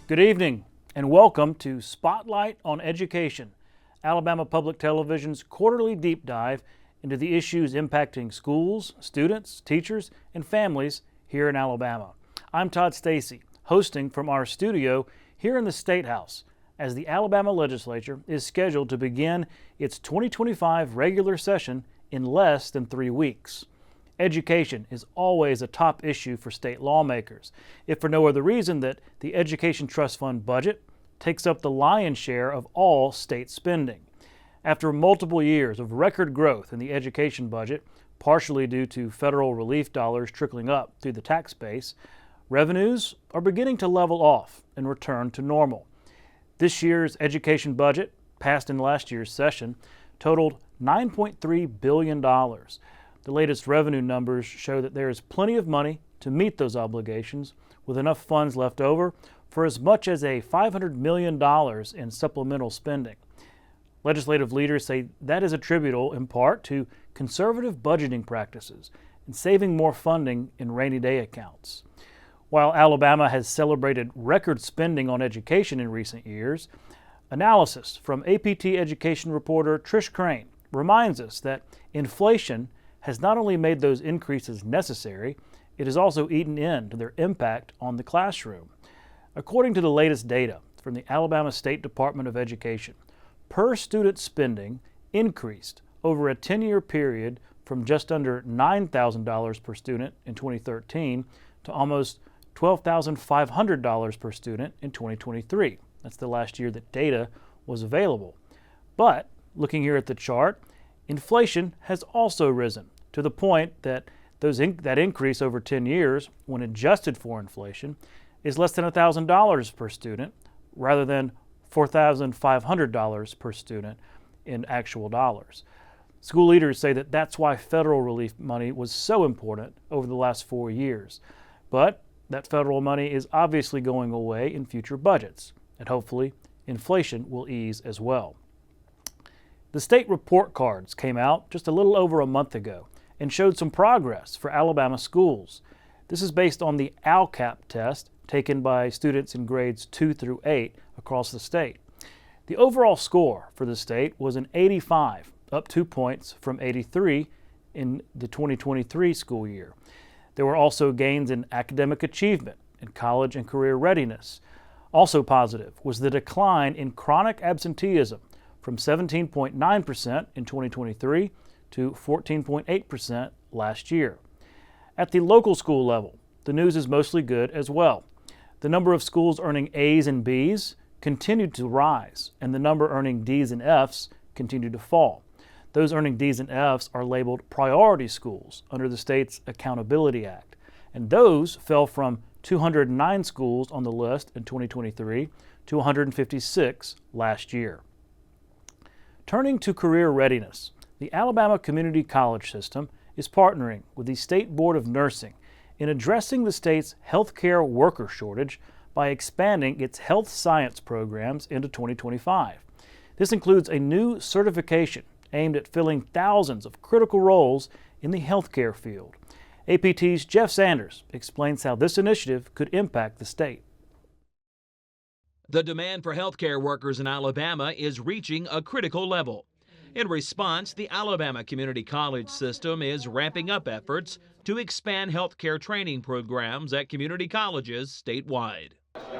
Good evening and welcome to Spotlight on Education, Alabama Public Television's quarterly deep dive into the issues impacting schools, students, teachers, and families here in Alabama. I'm Todd Stacy, hosting from our studio here in the State House as the Alabama legislature is scheduled to begin its 2025 regular session in less than 3 weeks. Education is always a top issue for state lawmakers, if for no other reason that the Education Trust Fund budget takes up the lion's share of all state spending. After multiple years of record growth in the education budget, partially due to federal relief dollars trickling up through the tax base, revenues are beginning to level off and return to normal. This year's education budget, passed in last year's session, totaled $9.3 billion. The latest revenue numbers show that there is plenty of money to meet those obligations, with enough funds left over for as much as $500 million in supplemental spending. Legislative leaders say that is attributable in part to conservative budgeting practices and saving more funding in rainy day accounts. While Alabama has celebrated record spending on education in recent years, analysis from APT education reporter Trish Crain reminds us that inflation has not only made those increases necessary, it has also eaten into their impact on the classroom. According to the latest data from the Alabama State Department of Education, per student spending increased over a 10-year period from just under $9,000 per student in 2013 to almost $12,500 per student in 2023. That's the last year that data was available. But looking here at the chart, inflation has also risen to the point that that increase over 10 years, when adjusted for inflation, is less than $1,000 per student rather than $4,500 per student in actual dollars. School leaders say that that's why federal relief money was so important over the last 4 years. But that federal money is obviously going away in future budgets, and hopefully inflation will ease as well. The state report cards came out just a little over a month ago and showed some progress for Alabama schools. This is based on the ALCAP test taken by students in grades 2 through 8 across the state. The overall score for the state was an 85, up 2 points from 83 in the 2023 school year. There were also gains in academic achievement and college and career readiness. Also positive was the decline in chronic absenteeism from 17.9% in 2023 to 14.8% last year. At the local school level, the news is mostly good as well. The number of schools earning A's and B's continued to rise, and the number earning D's and F's continued to fall. Those earning D's and F's are labeled priority schools under the state's Accountability Act, and those fell from 209 schools on the list in 2023 to 156 last year. Turning to career readiness, the Alabama Community College System is partnering with the State Board of Nursing in addressing the state's healthcare worker shortage by expanding its health science programs into 2025. This includes a new certification aimed at filling thousands of critical roles in the healthcare field. APT's Jeff Sanders explains how this initiative could impact the state. The demand for healthcare workers in Alabama is reaching a critical level. In response, the Alabama Community College System is ramping up efforts to expand healthcare training programs at community colleges statewide.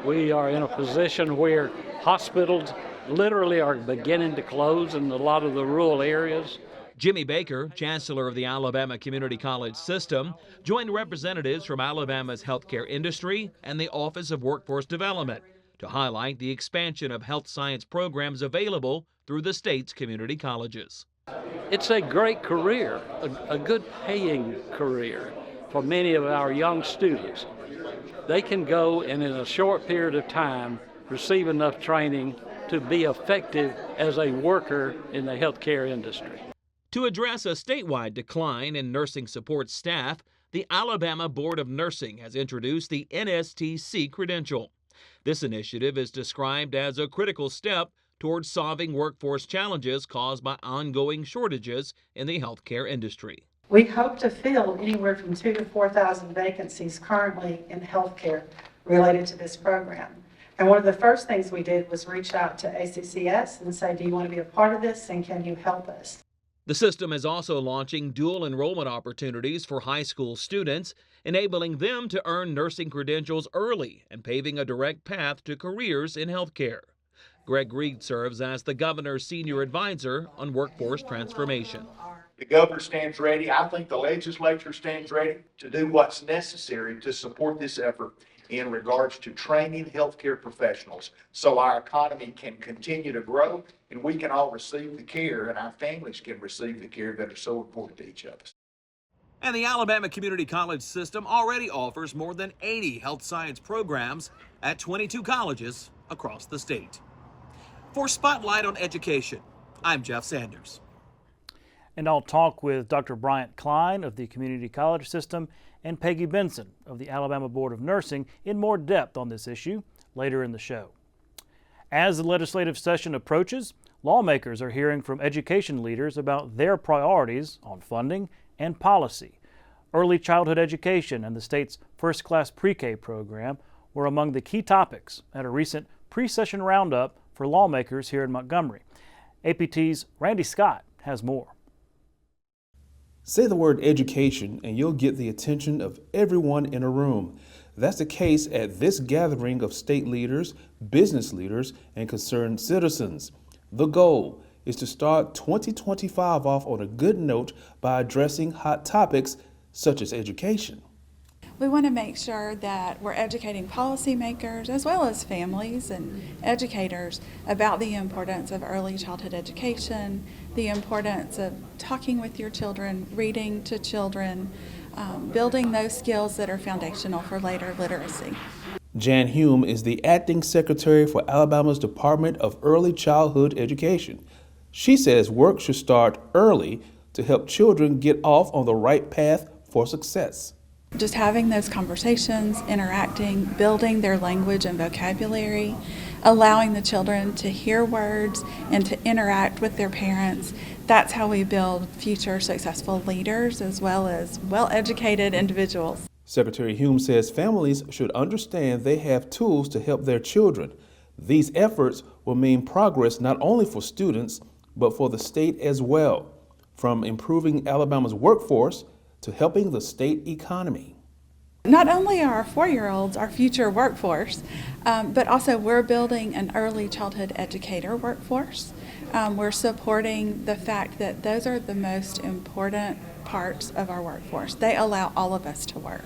We are in a position where hospitals literally are beginning to close in a lot of the rural areas. Jimmy Baker, chancellor of the Alabama Community College System, joined representatives from Alabama's healthcare industry and the Office of Workforce Development to highlight the expansion of health science programs available through the state's community colleges. It's a great career, a good paying career for many of our young students. They can go and in a short period of time receive enough training to be effective as a worker in the healthcare industry. To address a statewide decline in nursing support staff, the Alabama Board of Nursing has introduced the NSTC credential. This initiative is described as a critical step towards solving workforce challenges caused by ongoing shortages in the healthcare industry. We hope to fill anywhere from 2,000 to 4,000 vacancies currently in healthcare related to this program. And one of the first things we did was reach out to ACCS and say, do you want to be a part of this and can you help us? The system is also launching dual enrollment opportunities for high school students, enabling them to earn nursing credentials early and paving a direct path to careers in healthcare. Greg Reed serves as the governor's senior advisor on workforce transformation. The governor stands ready. I think the legislature stands ready to do what's necessary to support this effort in regards to training healthcare professionals so our economy can continue to grow and we can all receive the care and our families can receive the care that are so important to each of us. And the Alabama Community College system already offers more than 80 health science programs at 22 colleges across the state. For Spotlight on Education, I'm Jeff Sanders. And I'll talk with Dr. Bryant Cline of the Community College System and Peggy Benson of the Alabama Board of Nursing in more depth on this issue later in the show. As the legislative session approaches, lawmakers are hearing from education leaders about their priorities on funding and policy. Early childhood education and the state's first-class pre-K program were among the key topics at a recent pre-session roundup for lawmakers here in Montgomery. APT's Randy Scott has more. Say the word education and you'll get the attention of everyone in a room. That's the case at this gathering of state leaders, business leaders, and concerned citizens. The goal is to start 2025 off on a good note by addressing hot topics such as education. We want to make sure that we're educating policymakers as well as families and educators about the importance of early childhood education, the importance of talking with your children, reading to children, building those skills that are foundational for later literacy. Jan Hume is the acting secretary for Alabama's Department of Early Childhood Education. She says work should start early to help children get off on the right path for success. Just having those conversations, interacting, building their language and vocabulary, allowing the children to hear words and to interact with their parents. That's how we build future successful leaders as well as well-educated individuals. Secretary Hume says families should understand they have tools to help their children. These efforts will mean progress not only for students, but for the state as well, from improving Alabama's workforce to helping the state economy. Not only are our 4-year-olds our future workforce, but also we're building an early childhood educator workforce. We're supporting the fact that those are the most important parts of our workforce. They allow all of us to work.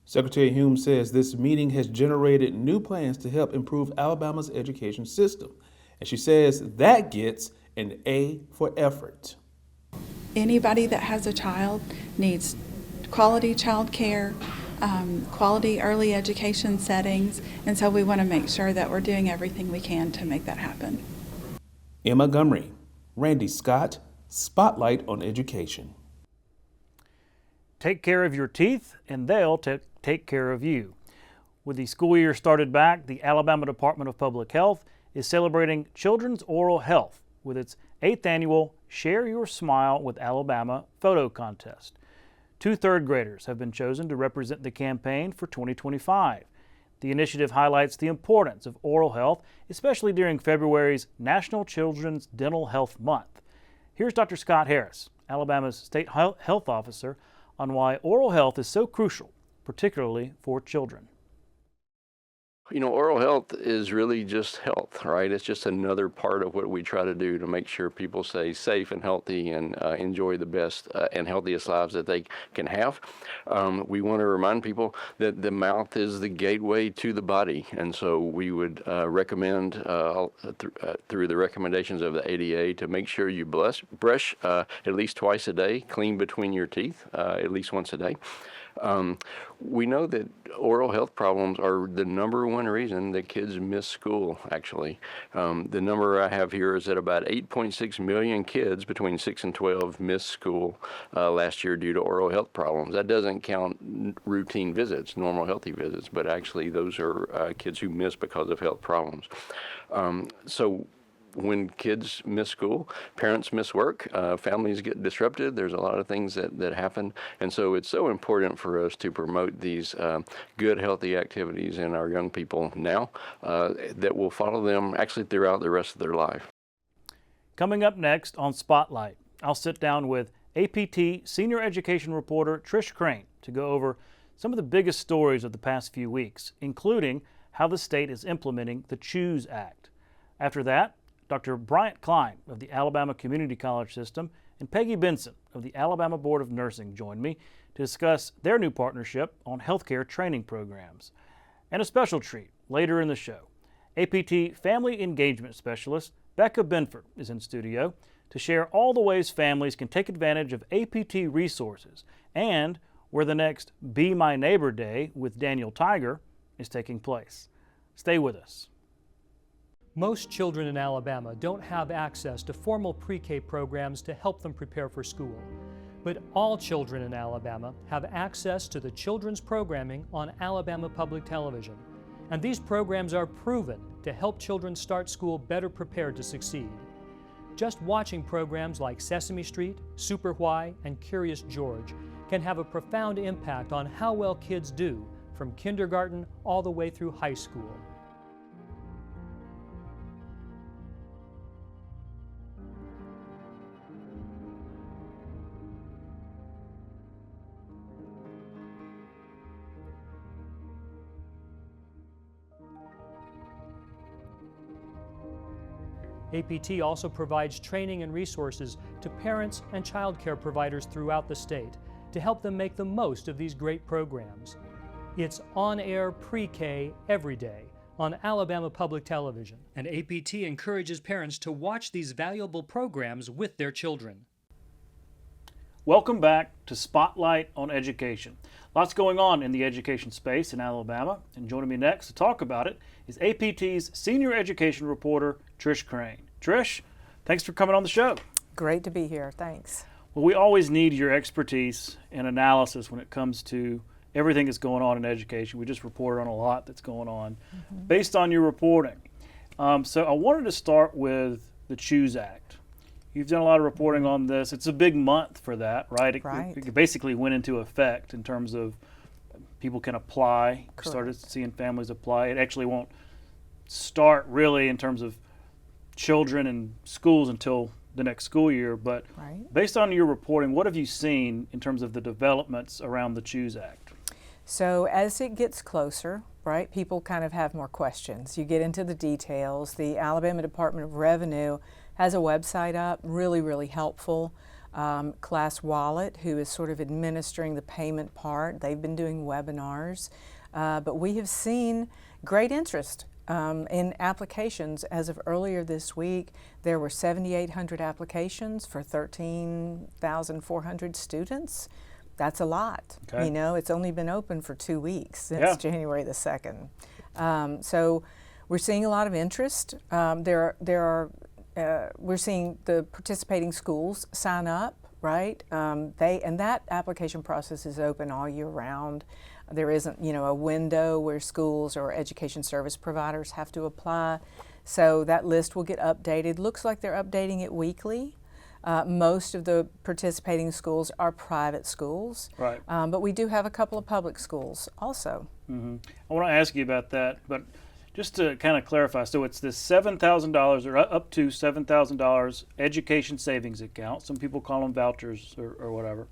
Secretary Hume says this meeting has generated new plans to help improve Alabama's education system. And she says that gets an A for effort. Anybody that has a child needs quality child care, quality early education settings, and so we want to make sure that we're doing everything we can to make that happen. In Montgomery, Randy Scott, Spotlight on Education. Take care of your teeth and they'll take care of you. With the school year started back, the Alabama Department of Public Health is celebrating children's oral health with its 8th annual Share Your Smile with Alabama photo contest. 2 third graders have been chosen to represent the campaign for 2025. The initiative highlights the importance of oral health, especially during February's National Children's Dental Health Month. Here's Dr. Scott Harris, Alabama's State Health Officer, on why oral health is so crucial, particularly for children. You know, oral health is really just health, right? It's just another part of what we try to do to make sure people stay safe and healthy and enjoy the best and healthiest lives that they can have. We want to remind people that the mouth is the gateway to the body, and so we would recommend through the recommendations of the ADA to make sure you brush at least twice a day, clean between your teeth at least once a day. We know that oral health problems are the number one reason that kids miss school, actually. The number I have here is that about 8.6 million kids between 6 and 12 missed school last year due to oral health problems. That doesn't count routine visits, normal healthy visits, but actually those are kids who miss because of health problems. So when kids miss school, parents miss work, families get disrupted. There's a lot of things that happen. And so it's so important for us to promote these good, healthy activities in our young people now that will follow them actually throughout the rest of their life. Coming up next on Spotlight, I'll sit down with APT senior education reporter Trish Crain to go over some of the biggest stories of the past few weeks, including how the state is implementing the CHOOSE Act. After that, Dr. Bryant Cline of the Alabama Community College System and Peggy Benson of the Alabama Board of Nursing join me to discuss their new partnership on healthcare training programs. And a special treat later in the show. APT Family Engagement Specialist Becca is in studio to share all the ways families can take advantage of APT resources and where the next Be My Neighbor Day with Daniel Tiger is taking place. Stay with us. Most children in Alabama don't have access to formal pre-K programs to help them prepare for school. But all children in Alabama have access to the children's programming on Alabama Public Television. And these programs are proven to help children start school better prepared to succeed. Just watching programs like Sesame Street, Super Why, and Curious George can have a profound impact on how well kids do from kindergarten all the way through high school. APT also provides training and resources to parents and child care providers throughout the state to help them make the most of these great programs. It's on-air pre-K every day on Alabama Public Television, and APT encourages parents to watch these valuable programs with their children. Welcome back to Spotlight on Education. Lots going on in the education space in Alabama, and joining me next to talk about it is APT's senior education reporter, Trish Crain. Trish, thanks for coming on the show. Great to be here, thanks. Well, we always need your expertise and analysis when it comes to everything that's going on in education. We just reported on a lot that's going on based on your reporting. So I wanted to start with the CHOOSE Act. You've done a lot of reporting on this. It's a big month for that, right? It basically went into effect in terms of people can apply. Correct. Started seeing families apply. It actually won't start really in terms of children and schools until the next school year. But based on your reporting, what have you seen in terms of the developments around the CHOOSE Act? So as it gets closer, right, people kind of have more questions. You get into the details. The Alabama Department of Revenue has a website up, really helpful. Class Wallet, who is sort of administering the payment part, they've been doing webinars. But we have seen great interest in applications. As of earlier this week, there were 7,800 applications for 13,400 students. That's a lot. Okay. You know, it's only been open for 2 weeks since January the 2nd. So we're seeing a lot of interest. We're seeing the participating schools sign up, right? And that application process is open all year round. There isn't, a window where schools or education service providers have to apply. So that list will get updated. Looks like they're updating it weekly. Most of the participating schools are private schools, right? But we do have a couple of public schools also. I want to ask you about that, but just to kind of clarify, so it's this $7,000 or up to $7,000 education savings account. Some people call them vouchers or whatever.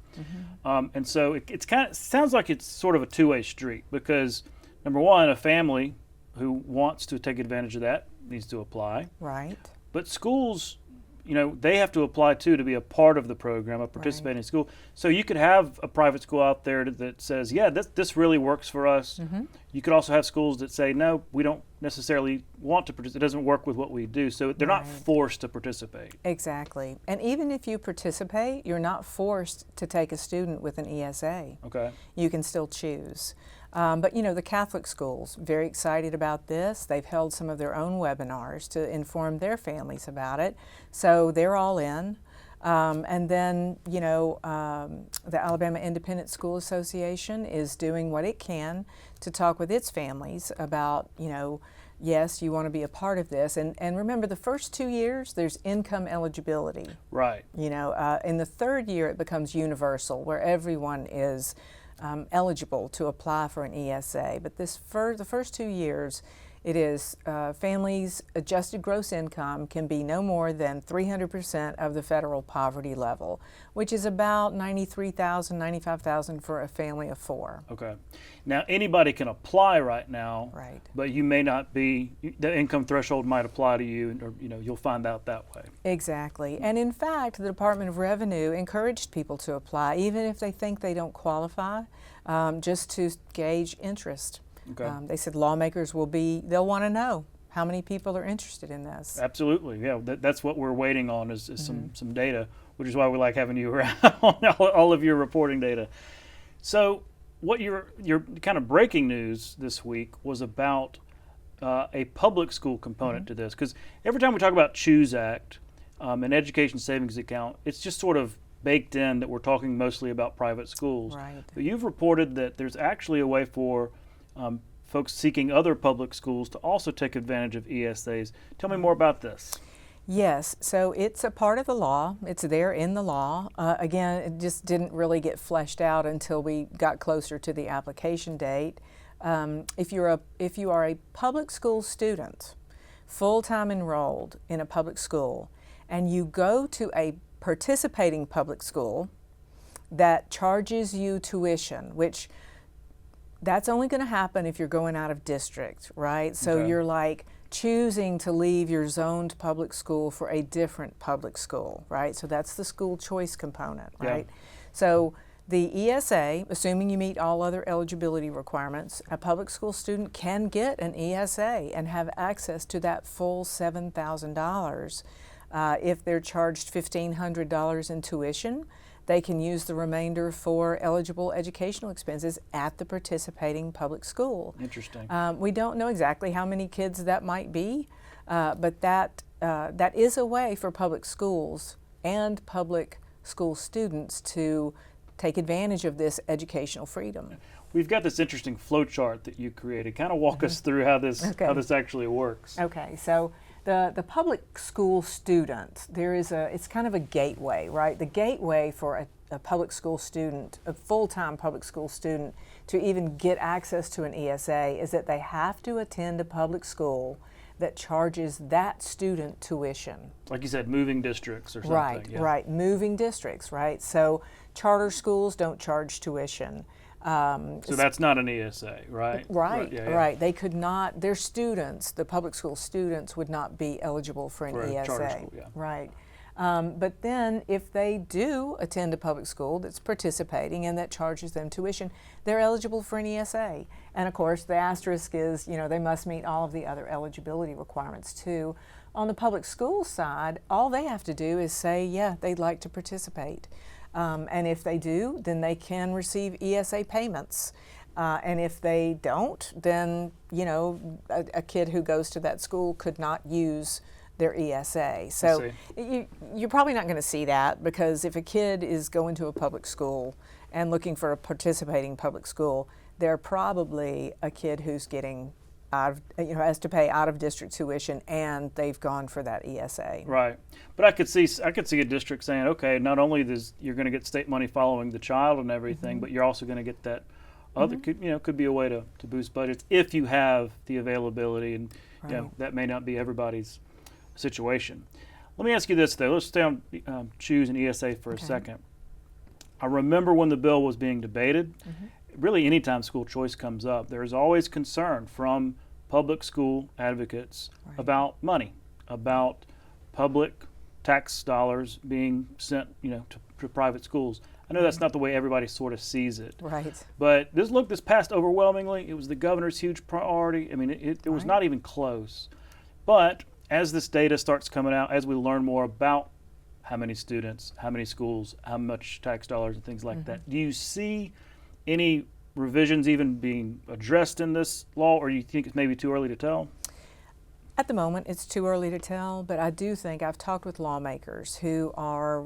And so it's kind of sounds like it's sort of a two-way street because number one, a family who wants to take advantage of that needs to apply. Right. But schools, they have to apply too to be a part of the program, a participating school. So you could have a private school out there that says, yeah, this really works for us. You could also have schools that say, no, we don't necessarily want to participate. It doesn't work with what we do. So they're not forced to participate. Exactly. And even if you participate, you're not forced to take a student with an ESA. Okay. You can still choose. But the Catholic schools, very excited about this. They've held some of their own webinars to inform their families about it. So they're all in. And then, the Alabama Independent School Association is doing what it can to talk with its families about, yes, you want to be a part of this. And remember, the first 2 years, there's income eligibility. Right. You know, in the third year, it becomes universal, where everyone is eligible to apply for an ESA. But the first 2 years, it is families' adjusted gross income can be no more than 300% of the federal poverty level, which is about $93,000, $95,000 for a family of 4. Okay. Now, anybody can apply right now, Right. but you may not be, the income threshold might apply to you, or you'll find out that way. Exactly. And in fact, the Department of Revenue encouraged people to apply, even if they think they don't qualify, just to gauge interest. Okay. They said lawmakers they'll want to know how many people are interested in this. Absolutely, yeah. That's what we're waiting on is some data, which is why we like having you around on all of your reporting data. So, what your kind of breaking news this week was about a public school component to this, because every time we talk about Choose Act, an education savings account, it's just sort of baked in that we're talking mostly about private schools. Right. But you've reported that there's actually a way for folks seeking other public schools to also take advantage of ESAs. Tell me more about this. Yes, so it's a part of the law. It's there in the law. Again, it just didn't really get fleshed out until we got closer to the application date. If you are a public school student, full-time enrolled in a public school, and you go to a participating public school that charges you tuition, which that's only going to happen if you're going out of district, right? So Okay. you're like choosing to leave your zoned public school for a different public school, right? So that's the school choice component, right? Yeah. So the ESA, assuming you meet all other eligibility requirements, a public school student can get an ESA and have access to that full $7,000. If they're charged $1,500 in tuition, they can use the remainder for eligible educational expenses at the participating public school. Interesting. We don't know exactly how many kids that might be, but that is a way for public schools and public school students to take advantage of this educational freedom. We've got this interesting flow chart that you created. Kind of walk us through how this actually works. Okay, so the public school student, it's kind of a gateway, right? The gateway for a public school student, a full-time public school student, to even get access to an ESA is that they have to attend a public school that charges that student tuition. Like you said, moving districts or something. Right, yeah. right, moving districts, right? So charter schools don't charge tuition. So that's not an ESA, right? Right, yeah, yeah. right. They could not, their students, the public school students, would not be eligible for an For a ESA. charter school, yeah. Right. But then if they do attend a public school that's participating and that charges them tuition, they're eligible for an ESA. And of course, the asterisk is, they must meet all of the other eligibility requirements too. On the public school side, all they have to do is say, yeah, they'd like to participate. And if they do, then they can receive ESA payments. And if they don't, then, a kid who goes to that school could not use their ESA. So you're probably not going to see that, because if a kid is going to a public school and looking for a participating public school, they're probably a kid who's getting has to pay out of district tuition, and they've gone for that ESA. Right, but I could see a district saying, okay, not only you're going to get state money following the child and everything, but you're also going to get that other could be a way to boost budgets if you have the availability, and that may not be everybody's situation. Let me ask you this though. Let's stay on Choose and ESA for a second. I remember when the bill was being debated. Really, anytime school choice comes up, there is always concern from public school advocates about money, about public tax dollars being sent, to private schools. I know that's not the way everybody sort of sees it. Right. But this passed overwhelmingly. It was the governor's huge priority. I mean, it was not even close. But as this data starts coming out, as we learn more about how many students, how many schools, how much tax dollars and things like that, do you see any revisions even being addressed in this law, or you think it's maybe too early to tell? At the moment, it's too early to tell, but I do think I've talked with lawmakers who are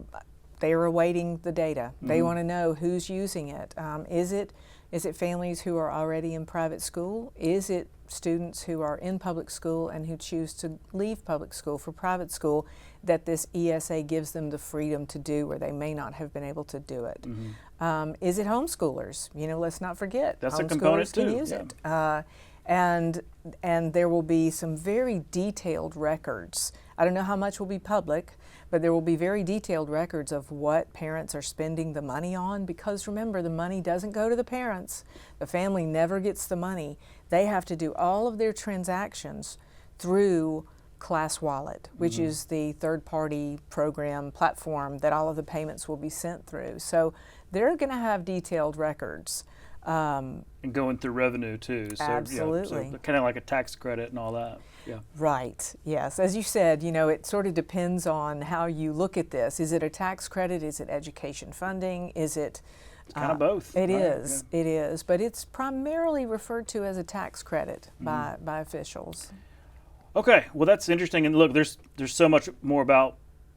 awaiting the data. They want to know who's using it. Is it Is it families who are already in private school? Is it students who are in public school and who choose to leave public school for private school that this ESA gives them the freedom to do where they may not have been able to do it? Is it homeschoolers? You know, let's not forget, That's a homeschoolers component can too. use it. And there will be some very detailed records. I don't know how much will be public, but there will be very detailed records of what parents are spending the money on, because remember, the money doesn't go to the parents. The family never gets the money. They have to do all of their transactions through Class Wallet, which is the third-party program platform that all of the payments will be sent through. So they're going to have detailed records. And going through revenue too. So, Absolutely. Yeah, so kind of like a tax credit and all that. Yeah. Right, yes. As you said, you know, it sort of depends on how you look at this. Is it a tax credit? Is it education funding? Is it... It's kind of both. It right? is, it is. But it's primarily referred to as a tax credit by officials. Okay, well that's interesting. And look, there's so much more about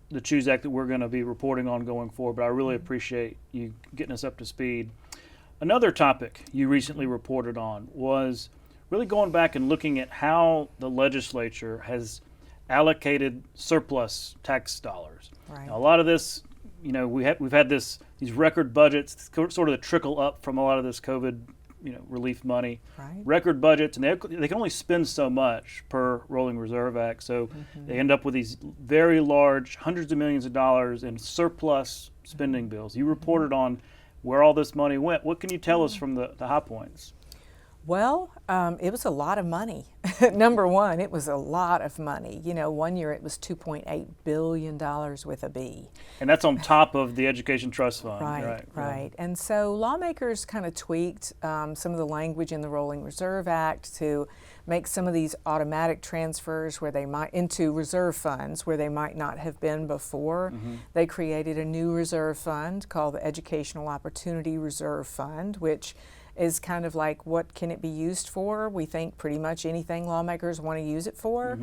the CHOOSE Act that we're going to be reporting on going forward, but I really appreciate you getting us up to speed. Another topic you recently reported on was really going back and looking at how the legislature has allocated surplus tax dollars. Right. Now, a lot of this, you know, we've had these record budgets, sort of the trickle up from a lot of this COVID, you know, relief money. Right. Record budgets, and they can only spend so much per Rolling Reserve Act, so they end up with these very large, hundreds of millions of dollars in surplus spending bills. You reported on where all this money went. What can you tell us from the high points? Well, it was a lot of money. Number one, it was a lot of money. You know, one year it was $2.8 billion with a B. And that's on top of the Education Trust Fund. Right. And so lawmakers kind of tweaked some of the language in the Rolling Reserve Act to make some of these automatic transfers where they might into reserve funds where they might not have been before. They created a new reserve fund called the Educational Opportunity Reserve Fund, which is kind of like, what can it be used for? We think pretty much anything lawmakers want to use it for.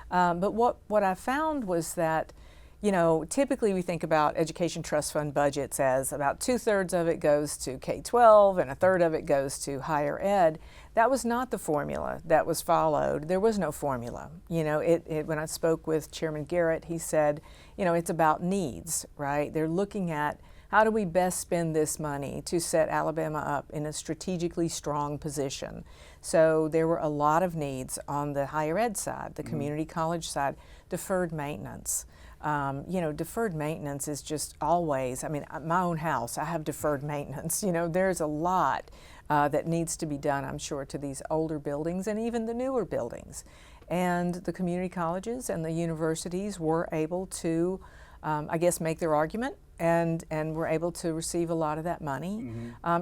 But what I found was that, you know, typically we think about education trust fund budgets as about 2/3 of it goes to K-12 and 1/3 of it goes to higher ed. That was not the formula that was followed. There was no formula. You know, when I spoke with Chairman Garrett, he said, you know, it's about needs, right? They're looking at how do we best spend this money to set Alabama up in a strategically strong position. So there were a lot of needs on the higher ed side, the community college side, deferred maintenance. You know, deferred maintenance is just always, I mean, my own house, I have deferred maintenance. You know, there's a lot that needs to be done, I'm sure, to these older buildings and even the newer buildings. And the community colleges and the universities were able to, I guess, make their argument and were able to receive a lot of that money.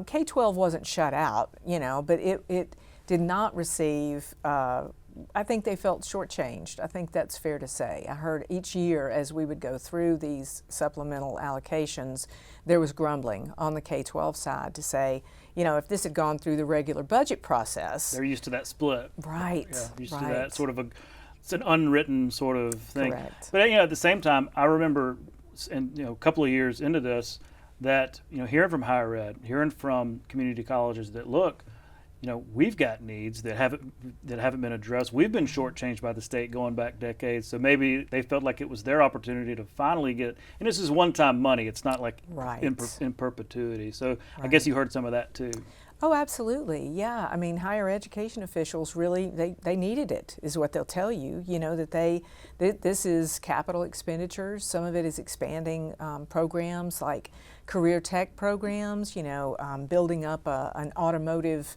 K-12 wasn't shut out, you know, but it did not receive, I think they felt shortchanged. I think that's fair to say. I heard each year as we would go through these supplemental allocations, there was grumbling on the K-12 side to say, you know, if this had gone through the regular budget process. They're used to that split. Right, Yeah, used right. to that sort of it's an unwritten sort of thing. Correct. But, you know, at the same time, I remember, and you know, a couple of years into this, that, you know, hearing from higher ed, hearing from community colleges that, look, you know, we've got needs that haven't been addressed. We've been shortchanged by the state going back decades. So maybe they felt like it was their opportunity to finally get. And this is one-time money. It's not like in perpetuity. So I guess you heard some of that too. Oh, absolutely. Yeah. I mean, higher education officials really, they needed it, is what they'll tell you. You know, that this is capital expenditures. Some of it is expanding programs like career tech programs, you know, building up an automotive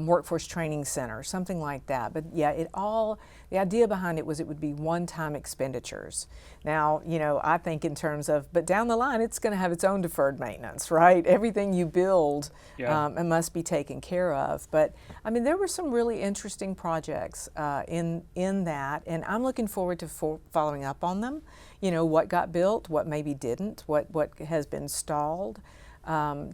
workforce training center, something like that. But yeah, the idea behind it was it would be one-time expenditures. Now, you know, I think in terms of, but down the line, it's going to have its own deferred maintenance, right? Everything you build and must be taken care of. But I mean, there were some really interesting projects in that, and I'm looking forward to following up on them. You know, what got built, what maybe didn't, what has been stalled.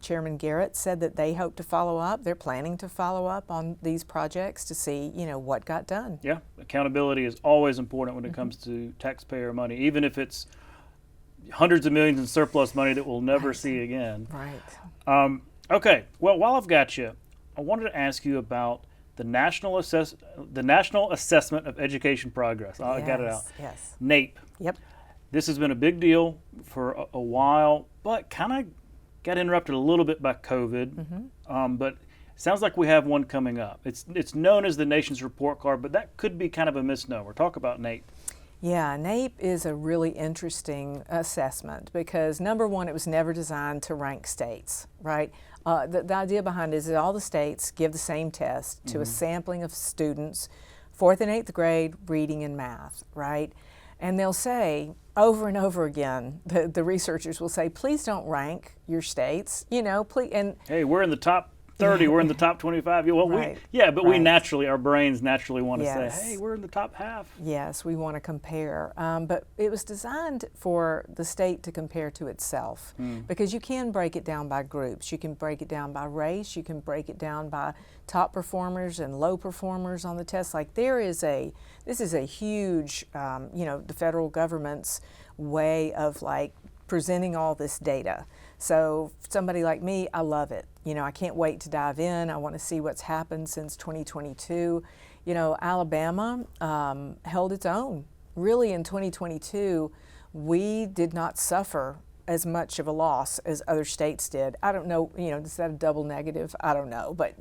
Chairman Garrett said that they hope to follow up. They're planning to follow up on these projects to see, you know, what got done. Yeah, accountability is always important when it comes to taxpayer money, even if it's hundreds of millions in surplus money that we'll never see again. Right. Okay, well, while I've got you, I wanted to ask you about the National Assessment of Education Progress. I got it out. Yes. NAEP. Yep. This has been a big deal for a while, but kind of got interrupted a little bit by COVID. But it sounds like we have one coming up. It's known as the nation's report card, but that could be kind of a misnomer. Talk about NAEP. Yeah, NAEP is a really interesting assessment because, number one, it was never designed to rank states, right? The idea behind it is that all the states give the same test to a sampling of students, 4th and 8th grade, reading and math, right? And they'll say over and over again, the researchers will say, please don't rank your states, please. And hey, we're in the top 30, we're in the top 25. Well, right. We naturally, our brains naturally want to say, hey, we're in the top half. Yes, we want to compare. But it was designed for the state to compare to itself because you can break it down by groups. You can break it down by race. You can break it down by top performers and low performers on the test. Like this is a huge, the federal government's way of like presenting all this data. So somebody like me, I love it. I can't wait to dive in. I want to see what's happened since 2022. Alabama held its own. Really in 2022, we did not suffer as much of a loss as other states did. I don't know, is that a double negative? I don't know, but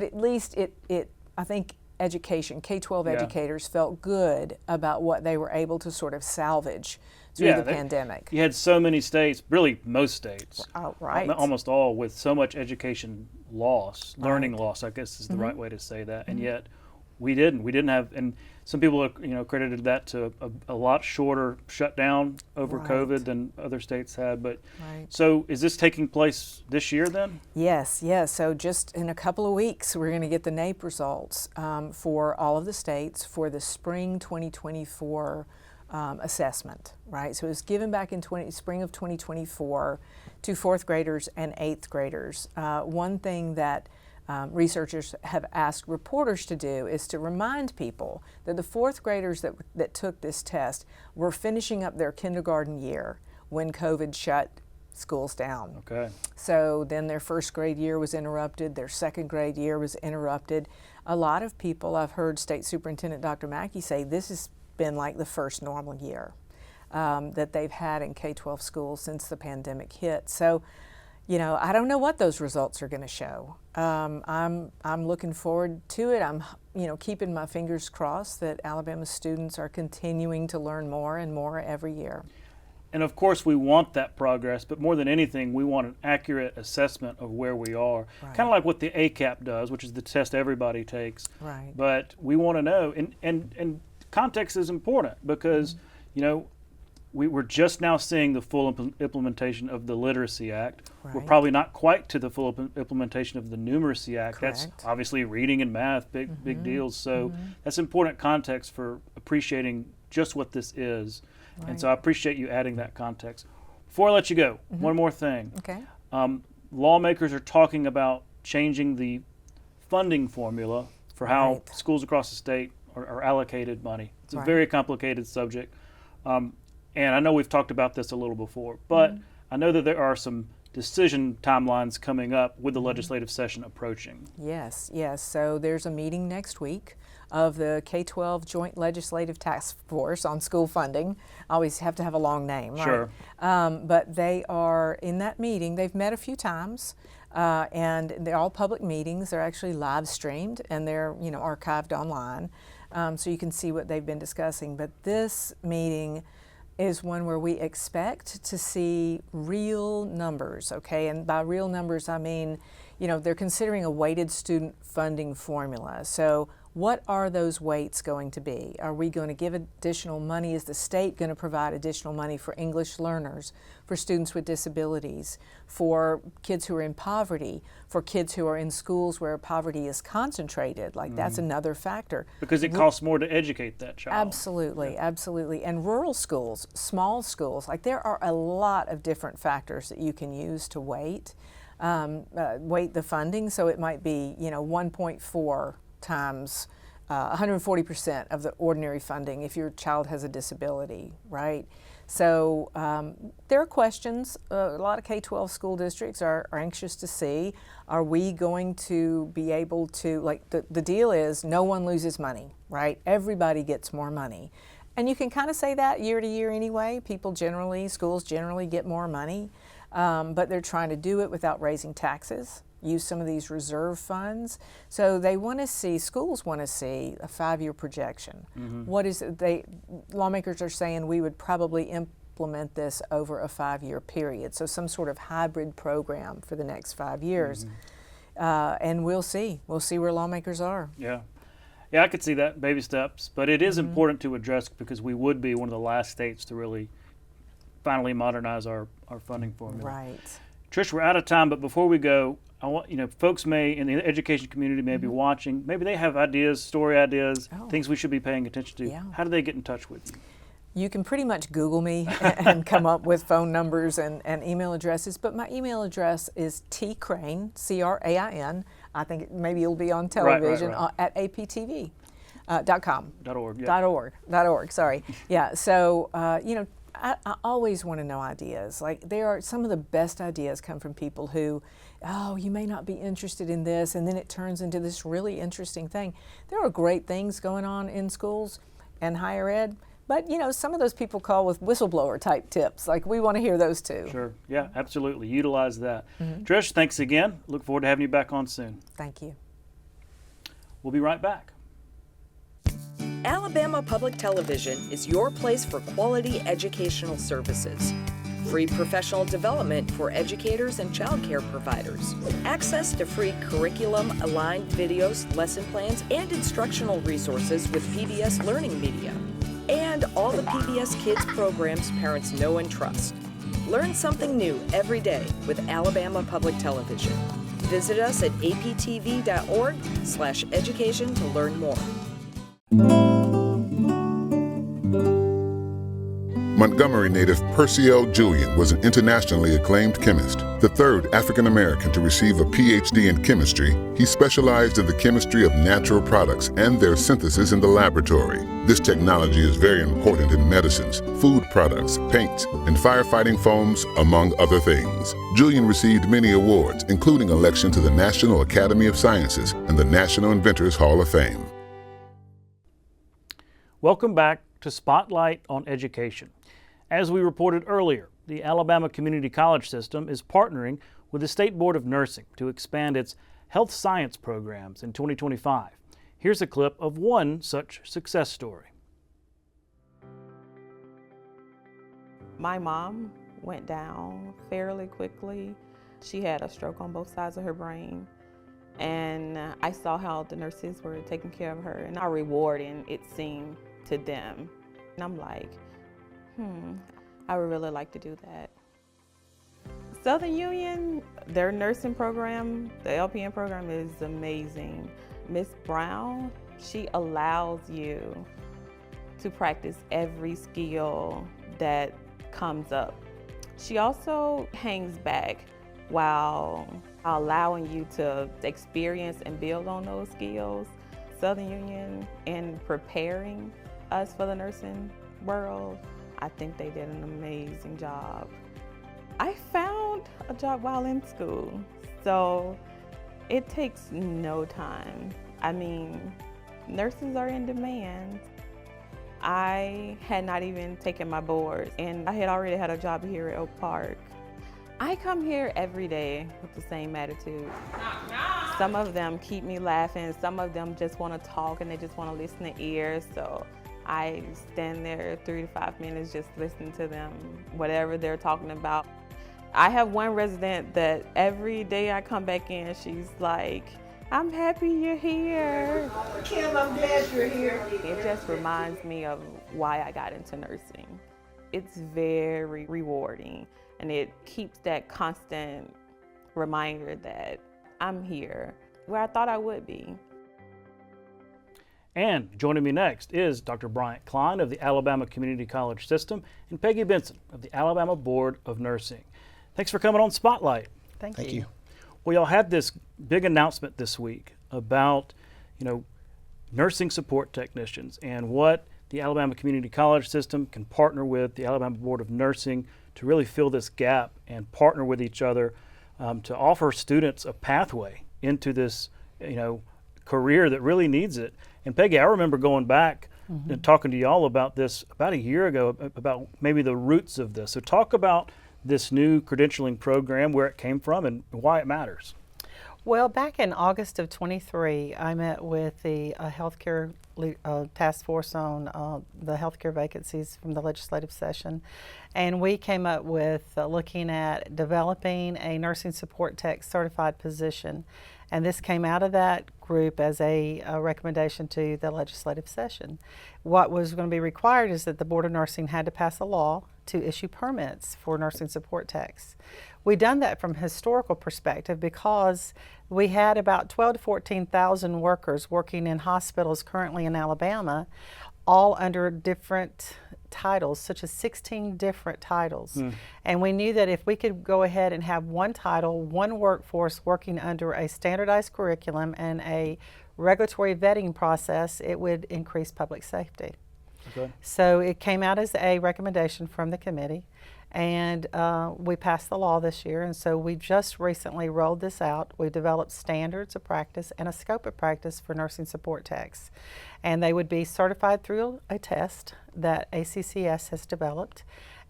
at least I think education, K-12 educators felt good about what they were able to sort of salvage through the pandemic. You had so many states, really most states, right. almost all, with so much education loss, learning loss, I guess is the right way to say that, and yet we didn't have, and some people credited that to a lot shorter shutdown over COVID than other states had. But so is this taking place this year then? Yes. So just in a couple of weeks, we're going to get the NAEP results for all of the states for the spring 2024 assessment, right? So it was given back in spring of 2024 to 4th graders and 8th graders. One thing that researchers have asked reporters to do is to remind people that the 4th graders that took this test were finishing up their kindergarten year when COVID shut schools down. Okay. So then their 1st grade year was interrupted, their 2nd grade year was interrupted. A lot of people, I've heard State Superintendent Dr. Mackey say, this has been like the first normal year that they've had in K-12 schools since the pandemic hit. So, I don't know what those results are going to show. I'm looking forward to it. I'm, keeping my fingers crossed that Alabama students are continuing to learn more and more every year. And of course, we want that progress, but more than anything, we want an accurate assessment of where we are. Kind of like what the ACAP does, which is the test everybody takes. Right. But we want to know, and context is important because, we were just now seeing the full implementation of the Literacy Act. We're probably not quite to the full implementation of the Numeracy Act. Correct. That's obviously reading and math, big deals. So that's important context for appreciating just what this is. And so I appreciate you adding that context. Before I let you go, one more thing. Okay. Lawmakers are talking about changing the funding formula for how schools across the state are allocated money. It's a very complicated subject. And I know we've talked about this a little before, but I know that there are some decision timelines coming up with the legislative session approaching. Yes. So there's a meeting next week of the K-12 Joint Legislative Task Force on School Funding. I always have to have a long name, right? Sure. But they are in that meeting. They've met a few times, and they're all public meetings. They're actually live streamed, and they're archived online, so you can see what they've been discussing. But this meeting is one where we expect to see real numbers, okay? And by real numbers, I mean, they're considering a weighted student funding formula. So what are those weights going to be? Are we going to give additional money? Is the state going to provide additional money for English learners, for students with disabilities, for kids who are in poverty, for kids who are in schools where poverty is concentrated? Like that's another factor. Because it costs more to educate that child. Absolutely. And rural schools, small schools, like there are a lot of different factors that you can use to weight the funding. So it might be 1.4 times 140% of the ordinary funding if your child has a disability, right? So there are questions. A lot of K-12 school districts are anxious to see, are we going to be able to, like the deal is no one loses money, right? Everybody gets more money. And you can kind of say that year to year anyway. Schools generally get more money, but they're trying to do it without raising taxes, use some of these reserve funds. So schools want to see a 5-year projection. What is it lawmakers are saying we would probably implement this over a 5-year period. So some sort of hybrid program for the next 5 years. And we'll see where lawmakers are. Yeah, I could see that, baby steps, but it is important to address because we would be one of the last states to really finally modernize our funding formula. Right. Trish, we're out of time, but before we go, I want, folks in the education community may be watching, maybe they have ideas, story ideas, things we should be paying attention to. Yeah. How do they get in touch with you? You can pretty much Google me and come up with phone numbers and email addresses, but my email address is tcrain, C-R-A-I-N, I think maybe it'll be on television, right. At aptv.com. .org, yeah. .org, sorry. Yeah, so, I always want to know ideas. Like, some of the best ideas come from people who, you may not be interested in this, and then it turns into this really interesting thing. There are great things going on in schools and higher ed, but, some of those people call with whistleblower type tips. Like, we want to hear those too. Sure, yeah, absolutely. Utilize that. Trish, thanks again. Look forward to having you back on soon. Thank you. We'll be right back. Alabama Public Television is your place for quality educational services. Free professional development for educators and child care providers. Access to free curriculum-aligned videos, lesson plans, and instructional resources with PBS Learning Media. And all the PBS Kids programs parents know and trust. Learn something new every day with Alabama Public Television. Visit us at aptv.org/education to learn more. Montgomery native Percy L. Julian was an internationally acclaimed chemist. The third African American to receive a PhD in chemistry, he specialized in the chemistry of natural products and their synthesis in the laboratory. This technology is very important in medicines, food products, paints, and firefighting foams, among other things. Julian received many awards, including election to the National Academy of Sciences and the National Inventors Hall of Fame. Welcome back to Spotlight on Education. As we reported earlier, the Alabama Community College System is partnering with the State Board of Nursing to expand its health science programs in 2025. Here's a clip of one such success story. My mom went down fairly quickly. She had a stroke on both sides of her brain. And I saw how the nurses were taking care of her and how rewarding it seemed to them. And I'm like, I would really like to do that. Southern Union, their nursing program, the LPN program is amazing. Miss Brown, she allows you to practice every skill that comes up. She also hangs back while allowing you to experience and build on those skills. Southern Union, in preparing us for the nursing world, I think they did an amazing job. I found a job while in school, so it takes no time. I mean, nurses are in demand. I had not even taken my boards, and I had already had a job here at Oak Park. I come here every day with the same attitude. Some of them keep me laughing, some of them just want to talk and they just want to listen to ears, so I stand there 3 to 5 minutes just listening to them, whatever they're talking about. I have one resident that every day I come back in, she's like, I'm happy you're here. Kim, I'm glad you're here. It just reminds me of why I got into nursing. It's very rewarding, and it keeps that constant reminder that I'm here where I thought I would be. And joining me next is Dr. Bryant Cline of the Alabama Community College System and Peggy Benson of the Alabama Board of Nursing. Thanks for coming on Spotlight. Thank you. Well, y'all had this big announcement this week about, nursing support technicians and what the Alabama Community College system can partner with the Alabama Board of Nursing to really fill this gap and partner with each other to offer students a pathway into this, career that really needs it. And Peggy, I remember going back and talking to y'all about this about a year ago, about maybe the roots of this. So talk about this new credentialing program, where it came from and why it matters. Well, back in August of 23, I met with the healthcare task force on the healthcare vacancies from the legislative session, and we came up with looking at developing a nursing support tech certified position, and this came out of that group as a recommendation to the legislative session. What was going to be required is that the Board of Nursing had to pass a law to issue permits for nursing support techs. We've done that from a historical perspective because we had about 12 to 14,000 workers working in hospitals currently in Alabama, all under different titles, such as 16 different titles. And we knew that if we could go ahead and have one title, one workforce working under a standardized curriculum and a regulatory vetting process, it would increase public safety. Okay. So it came out as a recommendation from the committee, and we passed the law this year, and so we just recently rolled this out. We developed standards of practice and a scope of practice for nursing support techs, and they would be certified through a test that ACCS has developed,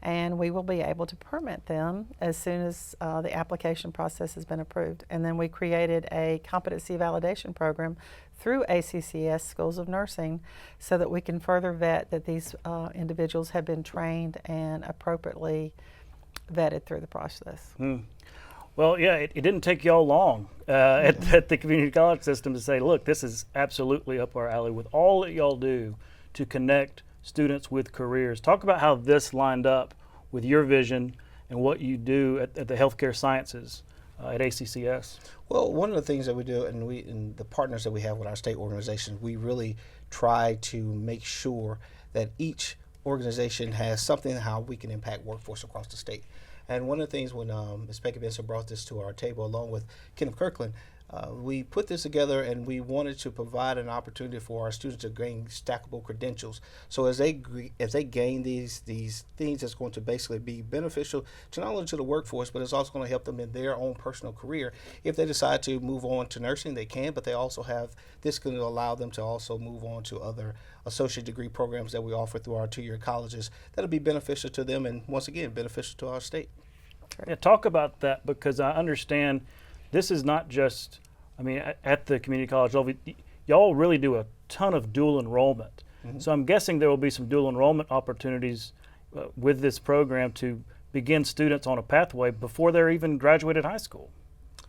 and we will be able to permit them as soon as the application process has been approved. And then we created a competency validation program through ACCS Schools of Nursing so that we can further vet that these individuals have been trained and appropriately vetted through the process. Well, yeah, it didn't take y'all long at the community college system to say, look, this is absolutely up our alley with all that y'all do to connect students with careers. Talk about how this lined up with your vision and what you do at the healthcare sciences at ACCS. Well, one of the things that we do, and the partners that we have with our state organizations, we really try to make sure that each organization has something how we can impact workforce across the state. And one of the things when Ms. Becca Benson brought this to our table along with Kenneth Kirkland, we put this together and we wanted to provide an opportunity for our students to gain stackable credentials. So as they gain these things, that's going to basically be beneficial to not only to the workforce, but it's also going to help them in their own personal career. If they decide to move on to nursing, they can, but they also have, this going to allow them to also move on to other associate degree programs that we offer through our two-year colleges. That'll be beneficial to them and once again, beneficial to our state. Yeah, talk about that, because I understand this is not just, at the community college level, y'all really do a ton of dual enrollment. So I'm guessing there will be some dual enrollment opportunities with this program to begin students on a pathway before they're even graduated high school.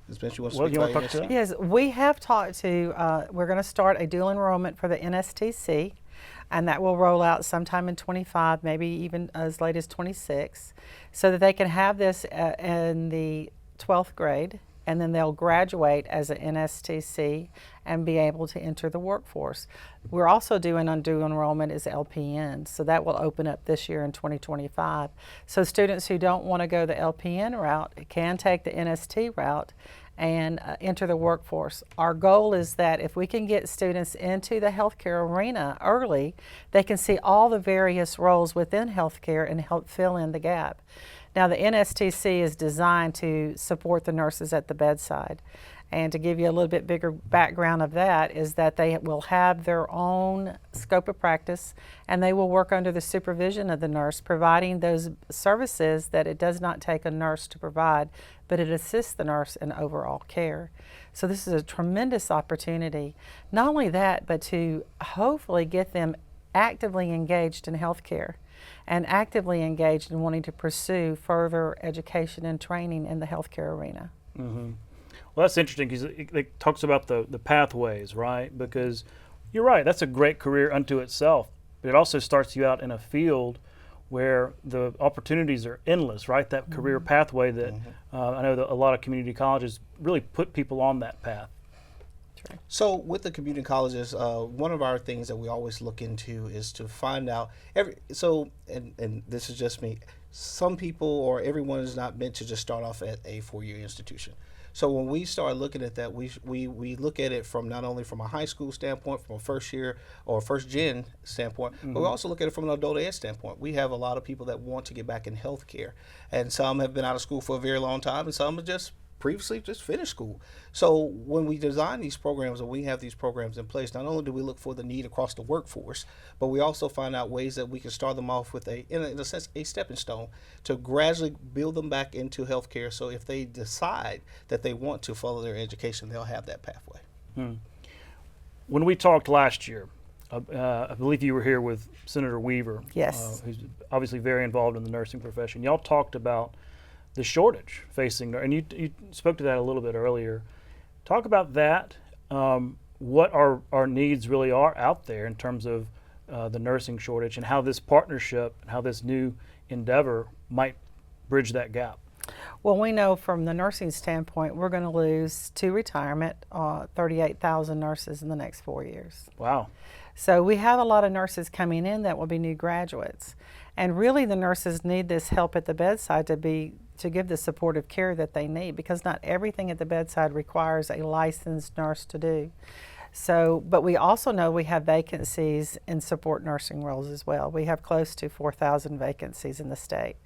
You want to talk to that? Yes, we have talked to, we're going to start a dual enrollment for the NSTC, and that will roll out sometime in 25, maybe even as late as 26, so that they can have this in the 12th grade, and then they'll graduate as an NSTC and be able to enter the workforce. We're also doing on dual enrollment is LPN, so that will open up this year in 2025. So students who don't want to go the LPN route can take the NST route and enter the workforce. Our goal is that if we can get students into the healthcare arena early, they can see all the various roles within healthcare and help fill in the gap. Now, the NSTC is designed to support the nurses at the bedside. And to give you a little bit bigger background of that is that they will have their own scope of practice, and they will work under the supervision of the nurse, providing those services that it does not take a nurse to provide, but it assists the nurse in overall care. So this is a tremendous opportunity. Not only that, but to hopefully get them actively engaged in healthcare and actively engaged in wanting to pursue further education and training in the healthcare arena. Well, that's interesting because it talks about the pathways, right? Because you're right, that's a great career unto itself, but it also starts you out in a field where the opportunities are endless, right? That career pathway that I know that a lot of community colleges really put people on that path. So with the community colleges, one of our things that we always look into is to find out and this is just me, some people or everyone is not meant to just start off at a 4-year institution. So when we start looking at that, we look at it from not only from a high school standpoint, from a first year or first gen standpoint, but we also look at it from an adult ed standpoint. We have a lot of people that want to get back in healthcare, and some have been out of school for a very long time, and some have just previously just finished school. So when we design these programs and we have these programs in place, not only do we look for the need across the workforce, but we also find out ways that we can start them off with in a sense, a stepping stone to gradually build them back into healthcare. So if they decide that they want to follow their education, they'll have that pathway. When we talked last year, I believe you were here with Senator Weaver, Yes. Who's obviously very involved in the nursing profession. Y'all talked about the shortage facing, and you spoke to that a little bit earlier. Talk about that, what our needs really are out there in terms of the nursing shortage, and how this partnership, how this new endeavor might bridge that gap. Well, we know from the nursing standpoint, we're going to lose to retirement 38,000 nurses in the next 4 years. Wow. So we have a lot of nurses coming in that will be new graduates. And really the nurses need this help at the bedside to give the supportive care that they need, because not everything at the bedside requires a licensed nurse to do. So, but we also know we have vacancies in support nursing roles as well. We have close to 4,000 vacancies in the state.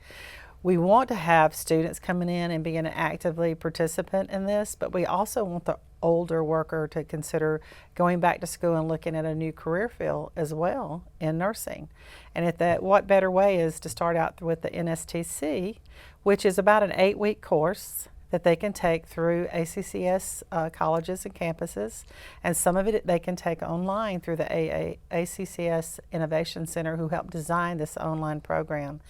We want to have students coming in and being an actively participant in this, but we also want the older worker to consider going back to school and looking at a new career field as well in nursing. And what better way is to start out with the NSTC, which is about an 8-week course that they can take through ACCS colleges and campuses, and some of it they can take online through the ACCS Innovation Center, who helped design this online program.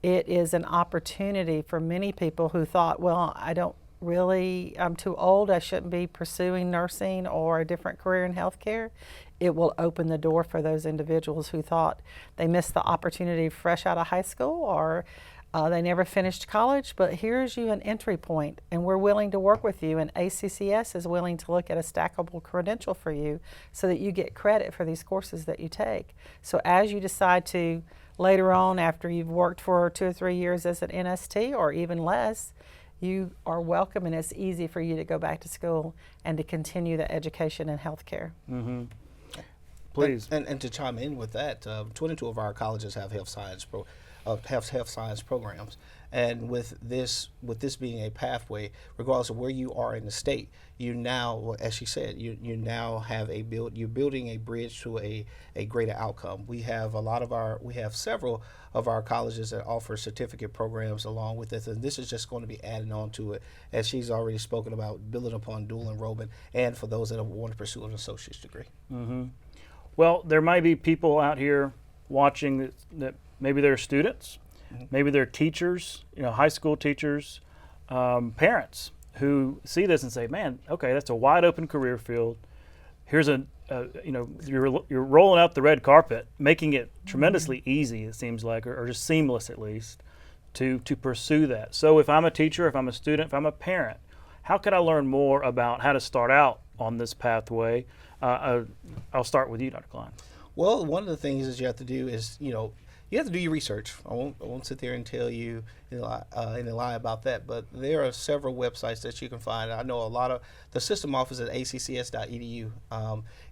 It is an opportunity for many people who thought, well, I'm too old, I shouldn't be pursuing nursing or a different career in healthcare. It will open the door for those individuals who thought they missed the opportunity fresh out of high school, or they never finished college, but here's you an entry point, and we're willing to work with you, and ACCS is willing to look at a stackable credential for you so that you get credit for these courses that you take. So as you decide to, later on after you've worked for 2 or 3 years as an NST or even less, you are welcome, and it's easy for you to go back to school and to continue the education in healthcare. Please. And to chime in with that, 22 of our colleges have health science programs, and with this being a pathway, regardless of where you are in the state, you now, as she said, you now have you're building a bridge to a greater outcome. We have several of our colleges that offer certificate programs along with this, and this is just going to be adding on to it, as she's already spoken about, building upon dual enrollment, and for those that want to pursue an associate's degree. Well, there might be people out here watching that maybe they're students, maybe they're teachers, high school teachers, parents who see this and say, man, okay, that's a wide open career field. Here's you're rolling out the red carpet, making it tremendously easy, it seems like, or just seamless at least, to pursue that. So if I'm a teacher, if I'm a student, if I'm a parent, how could I learn more about how to start out on this pathway? I'll start with you, Dr. Cline. Well, one of the things that you have to do is, you have to do your research. I won't sit there and tell you any lie about that, but there are several websites that you can find. I know a lot of the system office at accs.edu.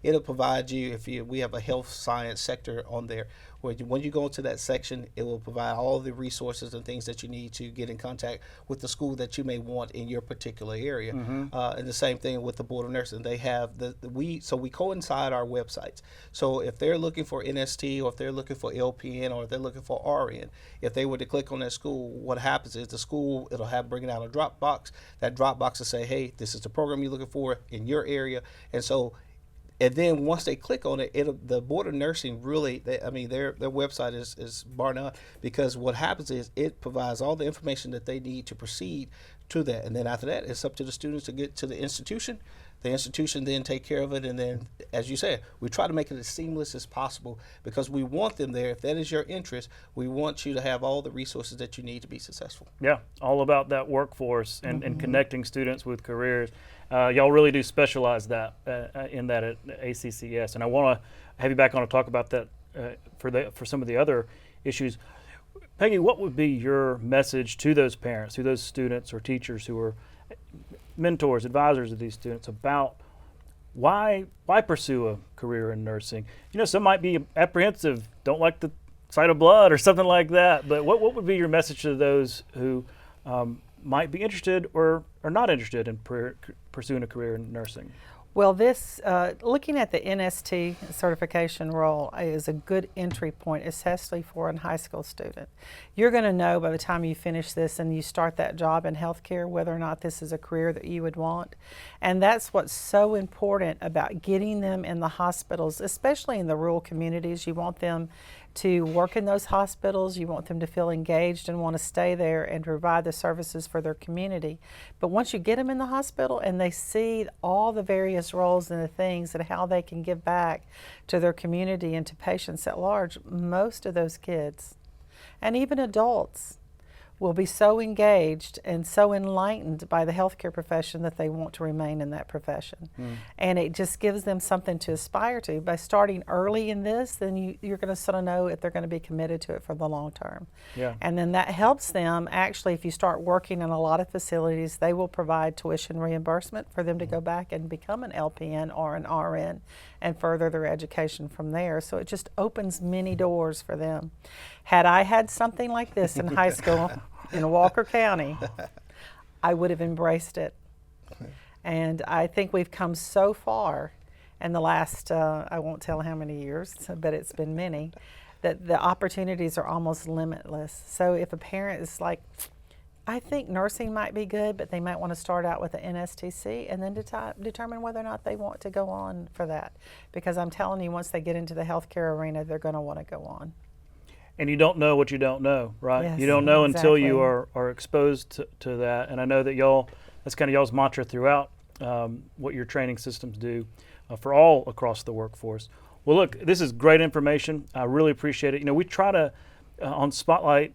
It'll provide you, we have a health science sector on there, where when you go into that section, it will provide all the resources and things that you need to get in contact with the school that you may want in your particular area. And the same thing with the Board of Nursing. They have we coincide our websites. So if they're looking for NST, or if they're looking for LPN, or if they're looking for RN, if they were to click on that school, what happens is the school, it'll have bringing out a drop box. That drop box will say, hey, this is the program you're looking for in your area. And then once they click on it, the Board of Nursing really, their website is bar none, because what happens is it provides all the information that they need to proceed to that. And then after that, it's up to the students to get to the institution. The institution then take care of it, and then, as you said, we try to make it as seamless as possible, because we want them there. If that is your interest, we want you to have all the resources that you need to be successful. Yeah, all about that workforce and connecting students with careers. Y'all really do specialize in that at ACCS, and I want to have you back on to talk about that for some of the other issues. Peggy, what would be your message to those parents, to those students or teachers who are mentors, advisors of these students about why pursue a career in nursing? You know, some might be apprehensive, don't like the sight of blood or something like that, but what would be your message to those who might be interested or are not interested in pursuing a career in nursing? Well, this, looking at the NST certification role is a good entry point, especially for a high school student. You're going to know by the time you finish this and you start that job in healthcare whether or not this is a career that you would want. And that's what's so important about getting them in the hospitals, especially in the rural communities. You want them to work in those hospitals, you want them to feel engaged and want to stay there and provide the services for their community. But once you get them in the hospital and they see all the various roles and the things and how they can give back to their community and to patients at large, most of those kids and even adults will be so engaged and so enlightened by the healthcare profession that they want to remain in that profession. And it just gives them something to aspire to. By starting early in this, then you're going to sort of know if they're going to be committed to it for the long term. Yeah. And then that helps them, actually, if you start working in a lot of facilities, they will provide tuition reimbursement for them to go back and become an LPN or an RN and further their education from there. So it just opens many doors for them. Had I had something like this in high school in Walker County, I would have embraced it. And I think we've come so far in the last, I won't tell how many years, but it's been many, that the opportunities are almost limitless. So if a parent is like, I think nursing might be good, but they might want to start out with an NSTC and then determine whether or not they want to go on for that. Because I'm telling you, once they get into the healthcare arena, they're going to want to go on. And you don't know what you don't know, right? Yes, you don't know until exactly. you are exposed to that. And I know that y'all, that's kind of y'all's mantra throughout what your training systems do for all across the workforce. Well, look, this is great information. I really appreciate it. You know, we try to, on Spotlight,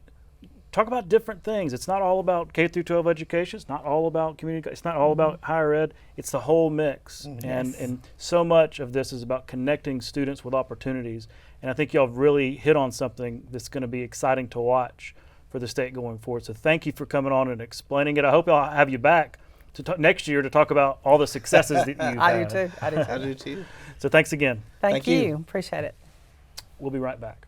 talk about different things. It's not all about K through 12 education. It's not all about community. It's not all about higher ed. It's the whole mix. And so much of this is about connecting students with opportunities. And I think y'all have really hit on something that's going to be exciting to watch for the state going forward. So thank you for coming on and explaining it. I hope I'll have you back to next year to talk about all the successes that you've had. I do too. I do too. So thanks again. Thank you. Appreciate it. We'll be right back.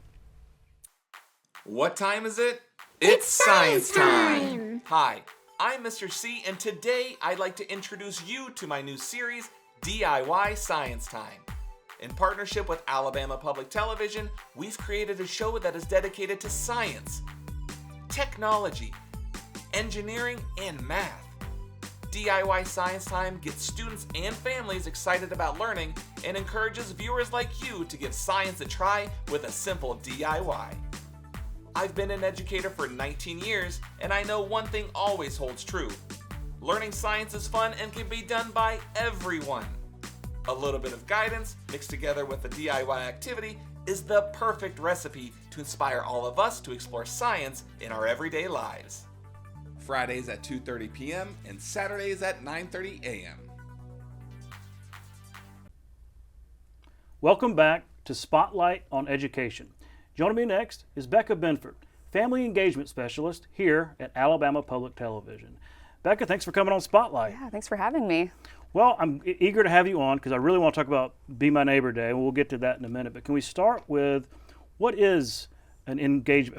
What time is it? It's science time! Hi, I'm Mr. C, and today I'd like to introduce you to my new series, DIY Science Time. In partnership with Alabama Public Television, we've created a show that is dedicated to science, technology, engineering, and math. DIY Science Time gets students and families excited about learning and encourages viewers like you to give science a try with a simple DIY. I've been an educator for 19 years, and I know one thing always holds true. Learning science is fun and can be done by everyone. A little bit of guidance mixed together with a DIY activity is the perfect recipe to inspire all of us to explore science in our everyday lives. Fridays at 2:30 p.m. and Saturdays at 9:30 a.m. Welcome back to Spotlight on Education. Joining me next is Becca Benford, Family Engagement Specialist here at Alabama Public Television. Becca, thanks for coming on Spotlight. Yeah, thanks for having me. Well, I'm eager to have you on because I really want to talk about Be My Neighbor Day, and we'll get to that in a minute. But can we start with what is an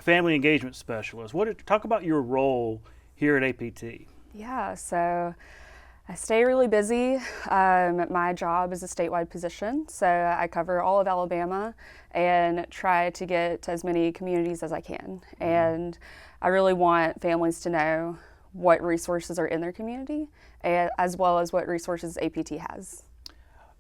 family engagement specialist? Talk about your role here at APT. Yeah, so I stay really busy. My job is a statewide position, so I cover all of Alabama and try to get to as many communities as I can. And I really want families to know what resources are in their community, as well as what resources APT has.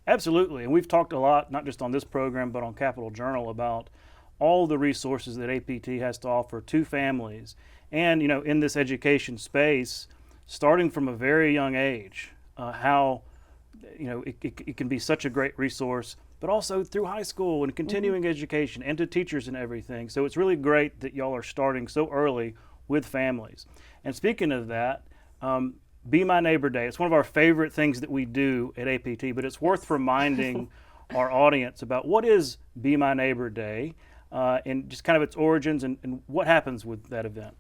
Absolutely, and we've talked a lot, not just on this program, but on Capital Journal, about all the resources that APT has to offer to families. And, you know, in this education space, starting from a very young age, how, you know, it can be such a great resource, but also through high school and continuing education and to teachers and everything. So it's really great that y'all are starting so early with families. And speaking of that, Be My Neighbor Day, it's one of our favorite things that we do at APT, but it's worth reminding our audience about what is Be My Neighbor Day and just kind of its origins and what happens with that event.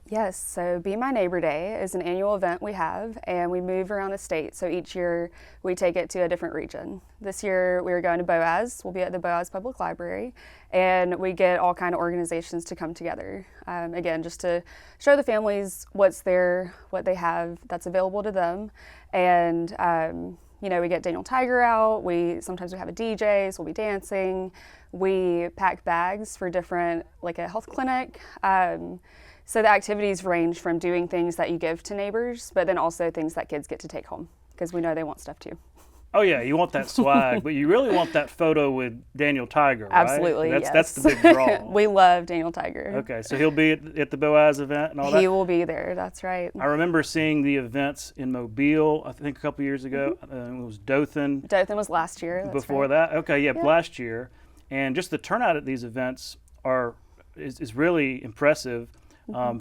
Yes, so Be My Neighbor Day is an annual event we have, and we move around the state. So each year we take it to a different region. This year we are going to Boaz. We'll be at the Boaz Public Library, and we get all kind of organizations to come together. Again, just to show the families what's there, what they have that's available to them. And you know, we get Daniel Tiger out. Sometimes we have a DJ, so we'll be dancing. We pack bags for different, like a health clinic. So the activities range from doing things that you give to neighbors, but then also things that kids get to take home, because we know they want stuff too. Oh yeah, you want that swag, but you really want that photo with Daniel Tiger, right? Absolutely, yes. That's the big draw. We love Daniel Tiger. Okay, so he'll be at the Boaz event and all that? He will be there, that's right. I remember seeing the events in Mobile, I think a couple years ago. It was Dothan. Dothan was last year, that's Before right. that? Okay, yeah, last year. And just the turnout at these events is really impressive.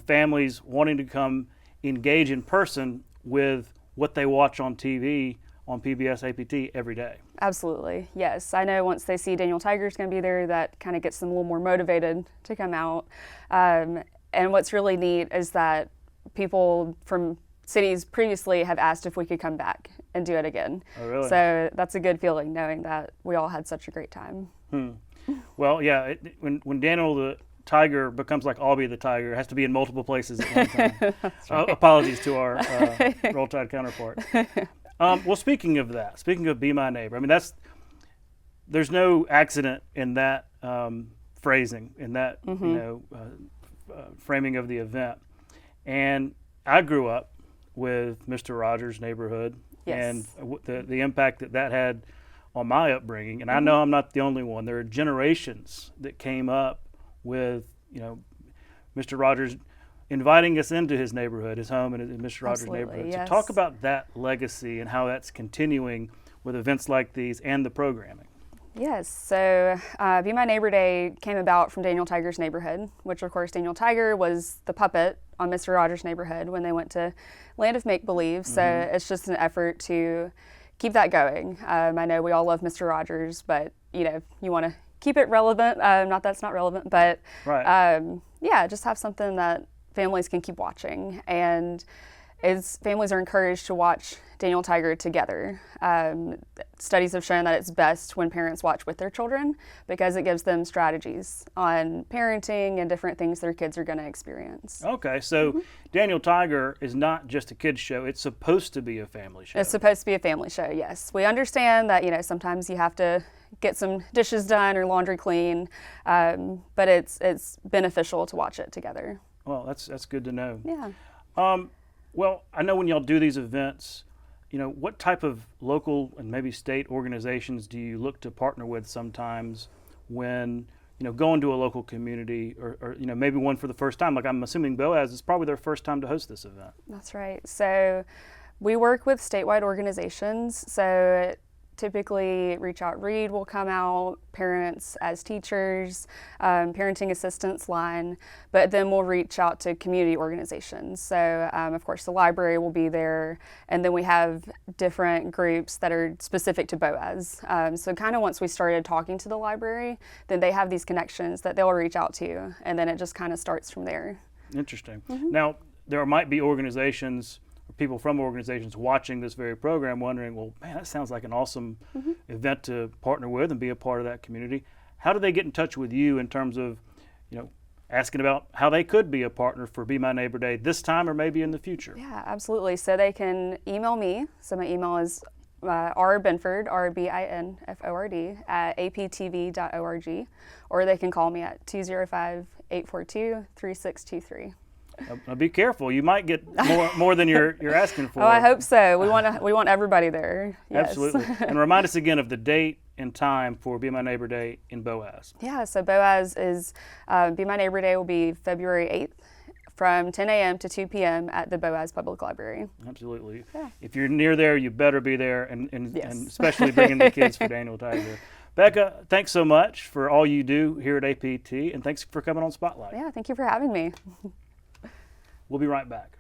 Families wanting to come engage in person with what they watch on TV on PBS APT every day. Absolutely, yes. I know once they see Daniel Tiger's going to be there, that kind of gets them a little more motivated to come out. And what's really neat is that people from cities previously have asked if we could come back and do it again. Oh, really? So that's a good feeling, knowing that we all had such a great time. Well, yeah, when Daniel the Tiger becomes like Albie the Tiger, it has to be in multiple places at one time. That's right. Apologies to our Roll Tide counterpart. Well, speaking of that, speaking of Be My Neighbor, I mean, there's no accident in that phrasing, in that framing of the event. And I grew up with Mr. Rogers' neighborhood, and the impact that had on my upbringing. And I know I'm not the only one. There are generations that came up with, Mr. Rogers inviting us into his neighborhood, his home, and Mr. Rogers' neighborhood. Yes. So talk about that legacy and how that's continuing with events like these and the programming. Yes, so Be My Neighbor Day came about from Daniel Tiger's neighborhood, which of course Daniel Tiger was the puppet on Mr. Rogers' neighborhood when they went to Land of Make-Believe. So it's just an effort to keep that going. I know we all love Mr. Rogers, but you want to keep it relevant. Not that it's not relevant, but just have something that families can keep watching. And families are encouraged to watch Daniel Tiger together. Studies have shown that it's best when parents watch with their children, because it gives them strategies on parenting and different things their kids are going to experience. Okay, so Daniel Tiger is not just a kids show, it's supposed to be a family show. It's supposed to be a family show, yes. We understand that, sometimes you have to get some dishes done or laundry clean, but it's beneficial to watch it together. Well, that's good to know. Yeah. Well, I know when y'all do these events, what type of local and maybe state organizations do you look to partner with sometimes when, going to a local community or maybe one for the first time? Like I'm assuming Boaz is probably their first time to host this event. That's right. So we work with statewide organizations. So typically Reach Out Read will come out, parents as teachers, parenting assistance line, but then we'll reach out to community organizations. So of course the library will be there, and then we have different groups that are specific to Boaz. So kind of once we started talking to the library, then they have these connections that they'll reach out to, and then it just kind of starts from there. Interesting. Now, there might be organizations people from organizations watching this very program wondering, well, man, that sounds like an awesome event to partner with and be a part of that community. How do they get in touch with you in terms of, asking about how they could be a partner for Be My Neighbor Day this time or maybe in the future? Yeah, absolutely. So they can email me. So my email is rbinford, RBINFORD, at aptv.org, or they can call me at 205-842-3623. Now be careful. You might get more than you're asking for. Oh, I hope so. We want everybody there. Yes. Absolutely. And remind us again of the date and time for Be My Neighbor Day in Boaz. Yeah. So Boaz is Be My Neighbor Day will be February 8th from 10 a.m. to 2 p.m. at the Boaz Public Library. Absolutely. Yeah. If you're near there, you better be there, and especially bringing the kids for Daniel Tiger. Becca, thanks so much for all you do here at APT, and thanks for coming on Spotlight. Yeah. Thank you for having me. We'll be right back.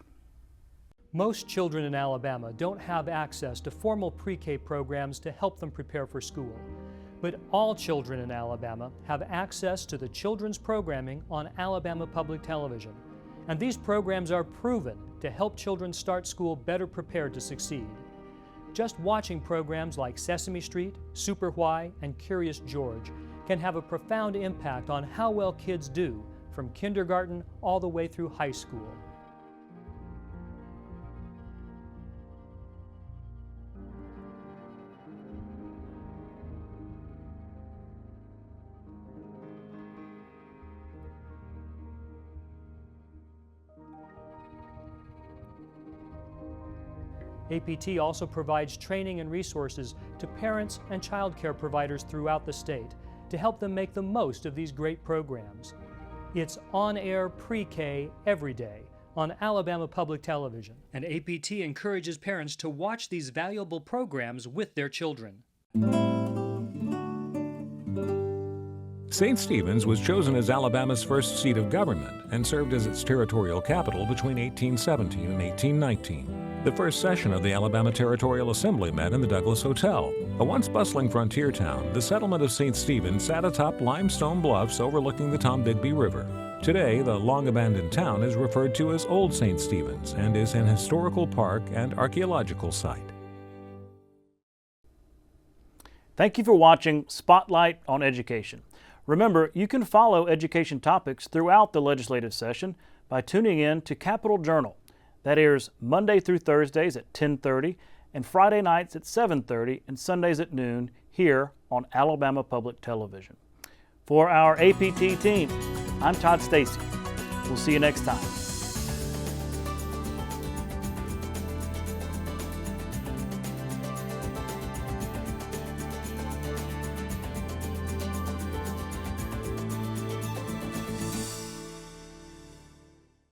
Most children in Alabama don't have access to formal pre-K programs to help them prepare for school. But all children in Alabama have access to the children's programming on Alabama Public Television. And these programs are proven to help children start school better prepared to succeed. Just watching programs like Sesame Street, Super Why, and Curious George can have a profound impact on how well kids do from kindergarten all the way through high school. APT also provides training and resources to parents and child care providers throughout the state to help them make the most of these great programs. It's on-air pre-K every day on Alabama Public Television, and APT encourages parents to watch these valuable programs with their children. St. Stephen's was chosen as Alabama's first seat of government and served as its territorial capital between 1817 and 1819. The first session of the Alabama Territorial Assembly met in the Douglas Hotel. A once bustling frontier town, the settlement of St. Stephen sat atop limestone bluffs overlooking the Tombigbee River. Today, the long-abandoned town is referred to as Old St. Stephen's and is an historical park and archaeological site. Thank you for watching Spotlight on Education. Remember, you can follow education topics throughout the legislative session by tuning in to Capitol Journal. That airs Monday through Thursdays at 10:30 and Friday nights at 7:30 and Sundays at noon here on Alabama Public Television. For our APT team, I'm Todd Stacy. We'll see you next time.